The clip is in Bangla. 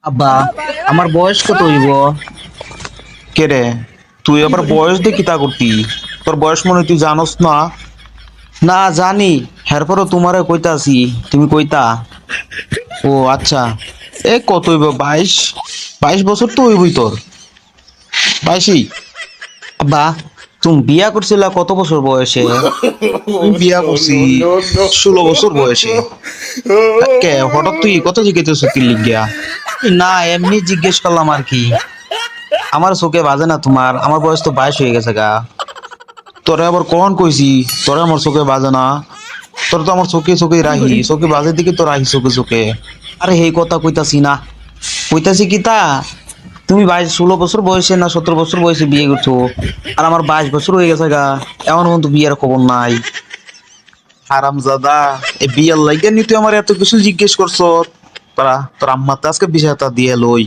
আব্বা, আমার বয়স কত হইব? কে রে? তুই আবার বয়স দিয়ে কিতা করতি? তোর বয়স মনে হয় তুই জানোস না? না জানি, এরপরও তোমারে কইতাছি, তুমি কইতা। ও আচ্ছা, এ কত হইব? 22 22 বছর তো হইবই তোর। 22ই। আব্বা, তুমি বিয়া করছিলা কত বছর বয়সে? আমি বিয়া করছি 16 বছর বয়সে। কে হঠাৎ তুই কত জিজ্ঞেস কি লিখিয়া? না, এমনি জিজ্ঞেস করলাম আর কি। আমার চোখে বাজে না তোমার? আমার বয়স তো 22 হয়ে গেছে গা। তোরে আবার কখন কইছি তোরে আমার চোখে বাজে না? তোর তো আমার চোখে চোখে রাহি, চোখে বাজে দিকে তো রাহি চোখে চোখে। আরে এই কথা কইতাছি না, কইতাছি কি তা, তুমি 22 16 বছর বয়সে না 17 বছর বয়সে বিয়ে করছো, আর আমার 22 বছর হয়ে গেছে গা, এমন কিন্তু বিয়ের খবর নাই। হারামজাদা, এই বিয়ার লাইগা নি তুই আমার এত কিছু জিজ্ঞেস করছ? তোরা তোর আম্মা তো আজকে বিষয়টা দিয়ে লই।